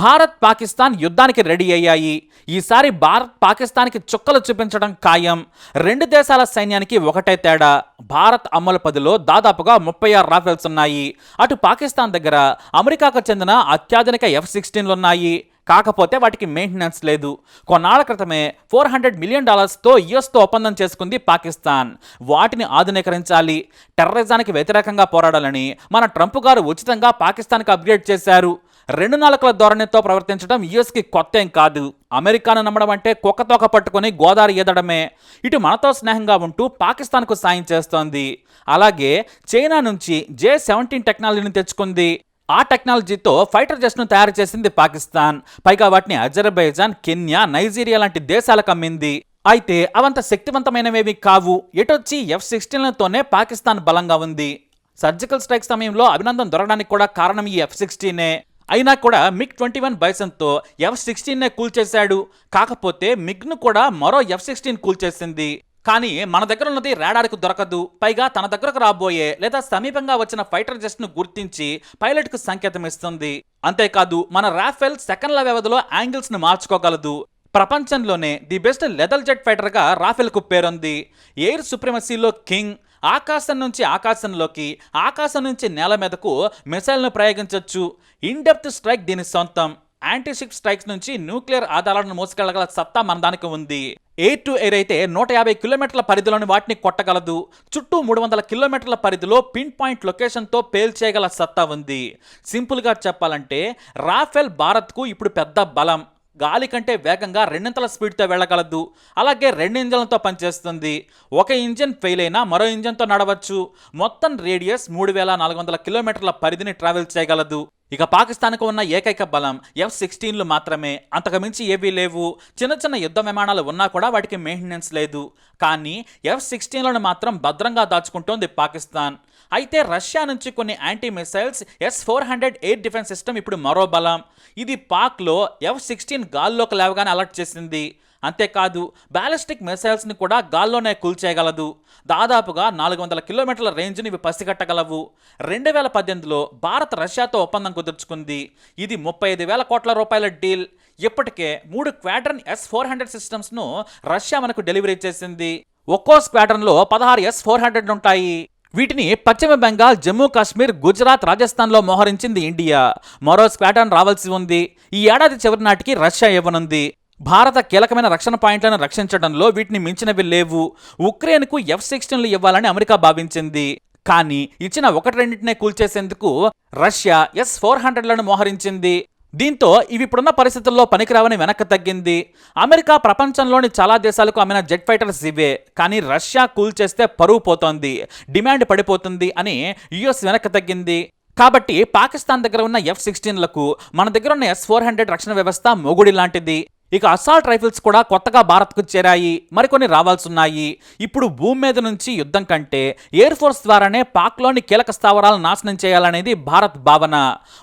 భారత్ పాకిస్తాన్ యుద్ధానికి రెడీ అయ్యాయి. ఈసారి భారత్ పాకిస్తాన్కి చుక్కలు చూపించడం ఖాయం. రెండు దేశాల సైన్యానికి ఒకటే తేడా. భారత్ అమ్ముల పదిలో దాదాపుగా 36 రాఫెల్స్ ఉన్నాయి. అటు పాకిస్తాన్ దగ్గర అమెరికాకు చెందిన అత్యాధునిక F-16లు ఉన్నాయి. కాకపోతే వాటికి మెయింటెనెన్స్ లేదు. కొన్నాళ్ల క్రితమే $400 మిలియన్ యుఎస్తో ఒప్పందం చేసుకుంది పాకిస్తాన్. వాటిని ఆధునీకరించాలి. టెర్రరిజానికి వ్యతిరేకంగా పోరాడాలని మన ట్రంప్ గారు ఉచితంగా పాకిస్తాన్కి అప్గ్రేడ్ చేశారు. 2 నాలుకల ధోరణితో ప్రవర్తించడం యుఎస్కి కొత్త ఏం కాదు. అమెరికాను నమ్మడం అంటే కుక్కతోక పట్టుకొని గోదావరి ఈదడమే. ఇటు మనతో స్నేహంగా ఉంటూ పాకిస్తాన్కు సాయం చేస్తోంది. అలాగే చైనా నుంచి J-17 టెక్నాలజీని తెచ్చుకుంది. ఆ టెక్నాలజీతో ఫైటర్ జెట్స్ను తయారు చేసింది పాకిస్తాన్. పైగా వాటిని అజర్బైజాన్, కెన్యా, నైజీరియా లాంటి దేశాలకు అమ్మింది. అయితే అవంత శక్తివంతమైనవేవి కావు. ఎటొచ్చి F-16లతోనే పాకిస్తాన్ బలంగా ఉంది. సర్జికల్ స్ట్రైక్ సమయంలో అభినందన దొరకడానికి కూడా కారణం ఈ F-16నే. అయినా కూడా MiG-21 బైసన్తో F-16నే కూల్చేశాడు. కాకపోతే మిగ్ను కూడా మరో F-16 కూల్చేసింది. కానీ మన దగ్గర ఉన్నది రాడార్కు దొరకదు. పైగా తన దగ్గరకు రాబోయే లేదా సమీపంగా వచ్చిన ఫైటర్ జెట్స్ను గుర్తించి పైలట్కు సంకేతం ఇస్తుంది. అంతేకాదు మన రాఫెల్ సెకండ్ల వ్యవధిలో యాంగిల్స్ను మార్చుకోగలదు. ప్రపంచంలోనే ది బెస్ట్ లెథల్ జెట్ ఫైటర్గా రాఫెల్కు పేరుంది. ఎయిర్ సుప్రిమసీలో కింగ్. ఆకాశం నుంచి ఆకాశంలోకి, ఆకాశం నుంచి నేల మీదకు మిసైల్ను ప్రయోగించవచ్చు. ఇన్ డెప్త్ స్ట్రైక్ దీని సొంతం. యాంటీషిప్ స్ట్రైక్స్ నుంచి న్యూక్లియర్ ఆధారాలను మోసుకెళ్లగల సత్తా మన దానికి ఉంది. ఎయిర్ టు ఎయిర్ అయితే 150 కిలోమీటర్ల పరిధిలోని వాటిని కొట్టగలదు. చుట్టూ 300 కిలోమీటర్ల పరిధిలో పిన్ పాయింట్ లొకేషన్తో పేల్చేయగల సత్తా ఉంది. సింపుల్గా చెప్పాలంటే రాఫెల్ భారత్కు ఇప్పుడు పెద్ద బలం. గాలి కంటే వేగంగా 2 స్పీడ్తో వెళ్ళగలదు. అలాగే 2 ఇంజన్లతో పనిచేస్తుంది. ఒక ఇంజన్ ఫెయిల్ అయినా మరో ఇంజన్తో నడవచ్చు. మొత్తం రేడియస్ 3400 కిలోమీటర్ల పరిధిని ట్రావెల్ చేయగలదు. ఇక పాకిస్తాన్కు ఉన్న ఏకైక బలం F-16లు మాత్రమే. అంతకుమించి ఏవీ లేవు. చిన్న చిన్న యుద్ధ విమానాలు ఉన్నా కూడా వాటికి మెయింటెనెన్స్ లేదు. కానీ F-16లను మాత్రం భద్రంగా దాచుకుంటోంది పాకిస్తాన్. అయితే రష్యా నుంచి కొన్ని anti missiles S-400 air defence system ఇప్పుడు మరో బలం. ఇది పాక్లో F-16 గాల్లోకి లేవగానే అలర్ట్ చేసింది. అంతేకాదు బ్యాలిస్టిక్ మిసైల్స్ని కూడా గాల్లోనే కూల్చేయగలదు. దాదాపుగా 400 కిలోమీటర్ల రేంజ్ని ఇవి పసిగట్టగలవు. 2018లో భారత్ రష్యాతో ఒప్పందం కుదుర్చుకుంది. ఇది 35,000 కోట్ల రూపాయల డీల్. ఇప్పటికే 3 క్వాడ్రన్ S-400 సిస్టమ్స్ను రష్యా మనకు డెలివరీ చేసింది. ఒక్కో స్క్వాడ్రన్లో 16 S-400 ఉంటాయి. వీటిని పశ్చిమ బెంగాల్, జమ్మూ కాశ్మీర్, గుజరాత్, రాజస్థాన్లో మోహరించింది ఇండియా. మరో స్క్వాడ్రన్ రావాల్సి ఉంది. ఈ ఏడాది చివరి నాటికి రష్యా ఇవ్వనుంది. భారత కీలకమైన రక్షణ పాయింట్లను రక్షించడంలో వీటిని మించినవి లేవు. ఉక్రెయిన్కు F-16లు ఇవ్వాలని అమెరికా భావించింది. కానీ ఇచ్చిన 1-2నే కూల్చేసేందుకు రష్యా S-400లను మోహరించింది. దీంతో ఇవి ఇప్పుడున్న పరిస్థితుల్లో పనికిరావని వెనక్కి తగ్గింది. అమెరికా ప్రపంచంలోని చాలా దేశాలకు అమ్మిన జెట్ ఫైటర్స్ ఇవే. కానీ రష్యా కూల్చేస్తే పరువు పోతోంది, డిమాండ్ పడిపోతుంది అని యుఎస్ వెనక్కి తగ్గింది. కాబట్టి పాకిస్తాన్ దగ్గర ఉన్న F-16లకు మన దగ్గర ఉన్న S-400 రక్షణ వ్యవస్థ మొగుడి లాంటిది. ఇక అసాల్ట్ రైఫిల్స్ కూడా కొత్తగా భారత్కు చేరాయి. మరికొన్ని రావాల్సున్నాయి. ఇప్పుడు భూమి మీద నుంచి యుద్ధం కంటే ఎయిర్ ఫోర్స్ ద్వారానే పాక్లోని కీలక స్థావరాలను నాశనం చేయాలనేది భారత్ భావన.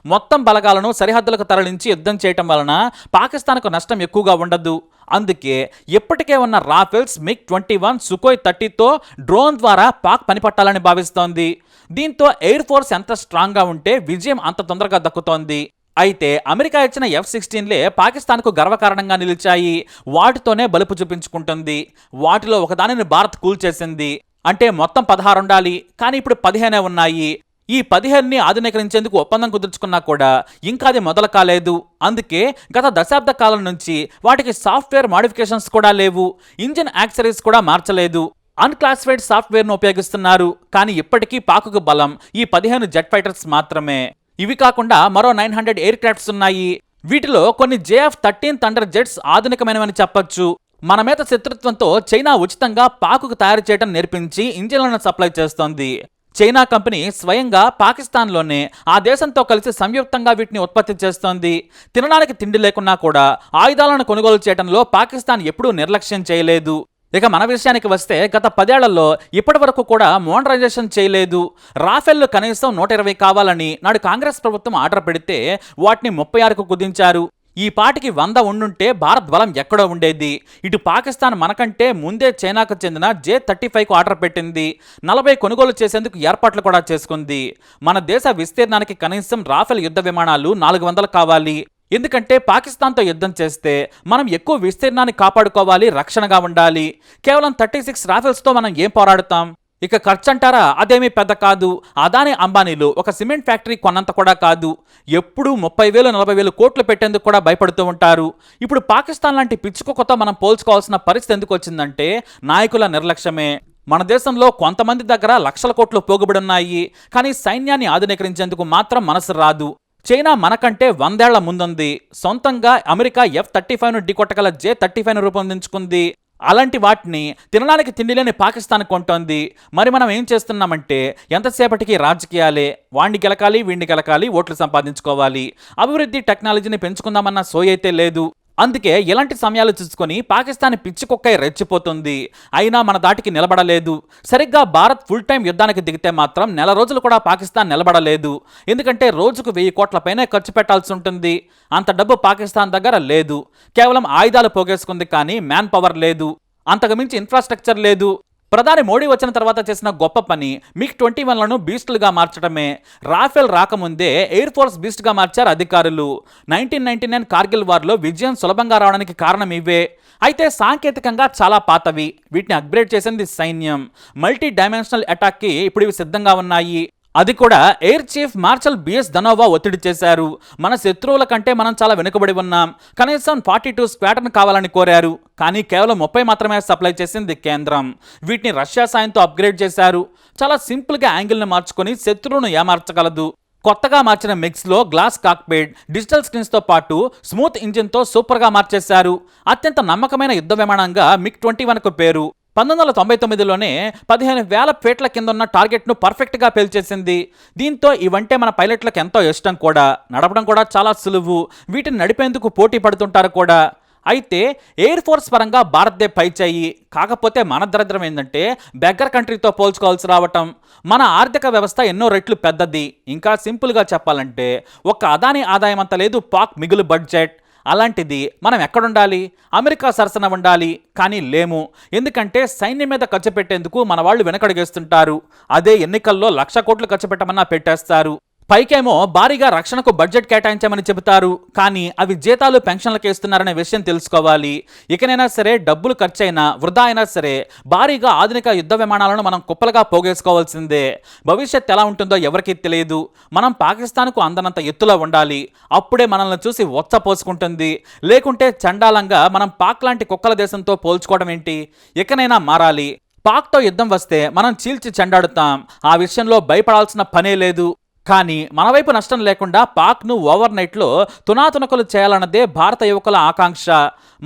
మొత్తం బలగాలను సరిహద్దులకు తరలించి యుద్ధం చేయటం వలన పాకిస్తాన్కు నష్టం ఎక్కువగా ఉండదు. అందుకే ఇప్పటికే ఉన్న రాఫెల్స్, MiG-21, Sukhoi 30తో డ్రోన్ ద్వారా పాక్ పనిపట్టాలని భావిస్తోంది. దీంతో ఎయిర్ ఫోర్స్ ఎంత స్ట్రాంగ్గా ఉంటే విజయం అంత తొందరగా దక్కుతోంది. అయితే అమెరికా ఇచ్చిన F-16లే పాకిస్తాన్కు గర్వకారణంగా నిలిచాయి. వాటితోనే బలుపు చూపించుకుంటుంది. వాటిలో ఒకదానిని భారత్ కూల్చేసింది. అంటే మొత్తం 16 ఉండాలి. కానీ ఇప్పుడు 15 ఉన్నాయి. ఈ 15ని ఆధునీకరించేందుకు ఒప్పందం కుదుర్చుకున్నా కూడా ఇంకా అది మొదలు కాలేదు. అందుకే గత దశాబ్ద కాలం నుంచి వాటికి సాఫ్ట్వేర్ మాడిఫికేషన్స్ కూడా లేవు. ఇంజిన్ యాక్సరీస్ కూడా మార్చలేదు. అన్క్లాసిఫైడ్ సాఫ్ట్వేర్ను ఉపయోగిస్తున్నారు. కానీ ఇప్పటికీ పాకుకు బలం ఈ 15 జెట్ ఫైటర్స్ మాత్రమే. ఇవి కాకుండా మరో 900 ఎయిర్ క్రాఫ్ట్స్ ఉన్నాయి. వీటిలో కొన్ని JF-13 థండర్ జెట్స్ ఆధునికమైనవని చెప్పొచ్చు. మన మీద శత్రుత్వంతో చైనా ఉచితంగా పాకుకు తయారు చేయడం నేర్పించి ఇంజిన్లను సప్లై చేస్తోంది. చైనా కంపెనీ స్వయంగా పాకిస్తాన్లోనే ఆ దేశంతో కలిసి సంయుక్తంగా వీటిని ఉత్పత్తి చేస్తోంది. తినడానికి తిండి లేకున్నా కూడా ఆయుధాలను కొనుగోలు చేయడంలో పాకిస్తాన్ ఎప్పుడూ నిర్లక్ష్యం చేయలేదు. ఇక మన విషయానికి వస్తే గత 10 ఏళ్లలో ఇప్పటి వరకు కూడా మోడరైజేషన్ చేయలేదు. రాఫెల్లు కనీసం 120 కావాలని నాడు కాంగ్రెస్ ప్రభుత్వం ఆర్డర్ పెడితే వాటిని 36కు కుదించారు. ఈ పాటికి 100 ఉండుంటే భారత్ బలం ఎక్కడో ఉండేది. ఇటు పాకిస్తాన్ మనకంటే ముందే చైనాకు చెందిన J-35కు ఆర్డర్ పెట్టింది. 40 కొనుగోలు చేసేందుకు ఏర్పాట్లు కూడా చేసుకుంది. మన దేశ విస్తీర్ణానికి కనీసం రాఫెల్ యుద్ధ విమానాలు 400 కావాలి. ఎందుకంటే పాకిస్తాన్తో యుద్ధం చేస్తే మనం ఎక్కువ విస్తీర్ణాన్ని కాపాడుకోవాలి, రక్షణగా ఉండాలి. కేవలం 36 రాఫెల్స్తో మనం ఏం పోరాడుతాం? ఇక ఖర్చు అంటారా, అదేమీ పెద్ద కాదు. అదానీ అంబానీలు ఒక సిమెంట్ ఫ్యాక్టరీ కొన్నంత కూడా కాదు. ఎప్పుడూ 30,000 40,000 కోట్లు పెట్టేందుకు కూడా భయపడుతూ ఉంటారు. ఇప్పుడు పాకిస్తాన్ లాంటి పిచ్చుకుక్కతో మనం పోల్చుకోవాల్సిన పరిస్థితి ఎందుకు వచ్చిందంటే నాయకుల నిర్లక్ష్యమే. మన దేశంలో కొంతమంది దగ్గర లక్షల కోట్లు పోగుబడి ఉన్నాయి, కానీ సైన్యాన్ని ఆధునీకరించేందుకు మాత్రం మనసు రాదు. చైనా మనకంటే 100 ఏళ్ల ముందుంది. సొంతంగా అమెరికా F-35ను ఢీకొట్టగల J-35ను రూపొందించుకుంది. అలాంటి వాటిని తినడానికి తిండి లేని పాకిస్తాన్ కొంటోంది. మరి మనం ఏం చేస్తున్నామంటే ఎంతసేపటికి రాజకీయాలే. వాణ్ణి గెలకాలి, వీణ్ణి గెలకాలి, ఓట్లు సంపాదించుకోవాలి. అభివృద్ధి టెక్నాలజీని పెంచుకుందామన్న సోయైతే లేదు. అందుకే ఇలాంటి సమయాలు చూసుకొని పాకిస్తాన్ పిచ్చి కుక్కై రెచ్చిపోతుంది. అయినా మన దాటికి నిలబడలేదు. సరిగ్గా భారత్ ఫుల్ టైం యుద్ధానికి దిగితే మాత్రం నెల రోజులు కూడా పాకిస్తాన్ నిలబడలేదు. ఎందుకంటే రోజుకు 1000 కోట్ల పైనే ఖర్చు పెట్టాల్సి ఉంటుంది. అంత డబ్బు పాకిస్తాన్ దగ్గర లేదు. కేవలం ఆయుధాలు పోగేసుకుంది, కానీ మ్యాన్ పవర్ లేదు. అంతకుమించి ఇన్ఫ్రాస్ట్రక్చర్ లేదు. ప్రధాని మోడీ వచ్చిన తర్వాత చేసిన గొప్ప పని MiG-21లను బీస్టులుగా మార్చడమే. రాఫెల్ రాకముందే ఎయిర్ ఫోర్స్ బీస్ట్గా మార్చారు అధికారులు. 1999 కార్గిల్ వార్లో విజయం సులభంగా రావడానికి కారణం ఇవే. అయితే సాంకేతికంగా చాలా పాతవి. వీటిని అప్గ్రేడ్ చేసింది సైన్యం. మల్టీ డైమెన్షనల్ అటాక్కి ఇప్పుడు ఇవి సిద్ధంగా ఉన్నాయి. అది కూడా air chief marshal B S Dhanoa ఒత్తిడి చేశారు. మన శత్రువుల కంటే మనం చాలా వెనుకబడి ఉన్నాం. కనీసం 42 స్క్వాడ్రన్ కావాలని కోరారు. కానీ కేవలం 30 మాత్రమే సప్లై చేసింది కేంద్రం. వీటిని రష్యా సాయంతో అప్గ్రేడ్ చేశారు. చాలా సింపుల్గా యాంగిల్ని మార్చుకొని శత్రువును ఏమార్చగలదు. కొత్తగా మార్చిన మిక్స్లో గ్లాస్ కాక్పిట్, డిజిటల్ స్క్రీన్స్తో పాటు స్మూత్ ఇంజిన్తో సూపర్గా మార్చేశారు. అత్యంత నమ్మకమైన యుద్ధ విమానంగా MiG-21కు పేరు. 1999లోనే 15,000 ఫీట్ల కింద ఉన్న టార్గెట్ను పర్ఫెక్ట్గా పేల్చేసింది. దీంతో ఇవంటే మన పైలట్లకు ఎంతో ఇష్టం కూడా. నడపడం కూడా చాలా సులువు. వీటిని నడిపేందుకు పోటీ పడుతుంటారు కూడా. అయితే ఎయిర్ ఫోర్స్ పరంగా భారత్దే పైచేయి. కాకపోతే మన దరిద్రం ఏంటంటే బెగ్గర్ కంట్రీతో పోల్చుకోవాల్సి రావటం. మన ఆర్థిక వ్యవస్థ ఎన్నో రెట్లు పెద్దది. ఇంకా సింపుల్గా చెప్పాలంటే ఒక్క అదానీ ఆదాయం అంత లేదు పాక్ మిగులు బడ్జెట్. అలాంటిది మనం ఎక్కడుండాలి? అమెరికా సరసన ఉండాలి, కానీ లేము. ఎందుకంటే సైన్యం మీద ఖర్చు పెట్టేందుకు మన వాళ్ళు వెనకడుగేస్తుంటారు. అదే ఎన్నికల్లో 1,00,000 కోట్లు ఖర్చు పెట్టమన్నా పెట్టేస్తారు. పైకేమో భారీగా రక్షణకు బడ్జెట్ కేటాయించామని చెబుతారు, కానీ అవి జీతాలు పెన్షన్లకు ఇస్తున్నారనే విషయం తెలుసుకోవాలి. ఇకనైనా సరే డబ్బులు ఖర్చైనా వృధా అయినా సరే భారీగా ఆధునిక యుద్ధ విమానాలను మనం కుప్పలుగా పోగేసుకోవాల్సిందే. భవిష్యత్ ఎలా ఉంటుందో ఎవరికీ తెలియదు. మనం పాకిస్తాన్కు అందనంత ఎత్తులో ఉండాలి. అప్పుడే మనల్ని చూసి పోసుకుంటుంది. లేకుంటే చండాలంగా మనం పాక్ లాంటి కుక్కల దేశంతో పోల్చుకోవడం ఏంటి? ఇకనైనా మారాలి. పాక్తో యుద్ధం వస్తే మనం చీల్చి చెండాడుతాం. ఆ విషయంలో భయపడాల్సిన పనే లేదు. కానీ మన వైపు నష్టం లేకుండా పాక్ను ఓవర్ నైట్లో తునాతునకలు చేయాలన్నదే భారత యువకుల ఆకాంక్ష.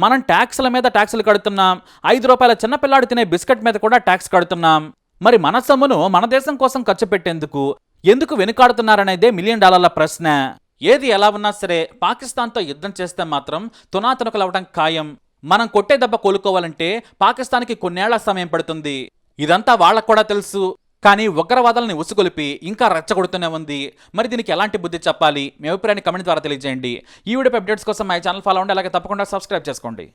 మనం ట్యాక్సుల మీద ట్యాక్సులు కడుతున్నాం. 5 రూపాయల చిన్నపిల్లాడు తినే బిస్కెట్ మీద కూడా ట్యాక్స్ కడుతున్నాం. మరి మన సొమ్మును మన దేశం కోసం ఖర్చు పెట్టేందుకు ఎందుకు వెనుకాడుతున్నారనేదే $1 మిలియన్ ప్రశ్న. ఏది ఎలా ఉన్నా సరే పాకిస్తాన్తో యుద్ధం చేస్తే మాత్రం తునాతునకలవడం ఖాయం. మనం కొట్టే దెబ్బ కోలుకోవాలంటే పాకిస్తాన్కి కొన్నేళ్ల సమయం పడుతుంది. ఇదంతా వాళ్ళకు కూడా తెలుసు. కానీ ఉగ్రవాదాలని ఉసుగొలిపి ఇంకా రెచ్చగొడుతూనే ఉంది. మరి దీనికి ఎలాంటి బుద్ధి చెప్పాలి? మీ అభిప్రాయాన్ని కమెంట్ ద్వారా తెలియజేయండి. ఈ వీడియో అప్డేట్స్ కోసం మా ఛానల్ ఫాలో అవ్వండి. అలాగే తప్పకుండా సబ్స్క్రైబ్ చేసుకోండి.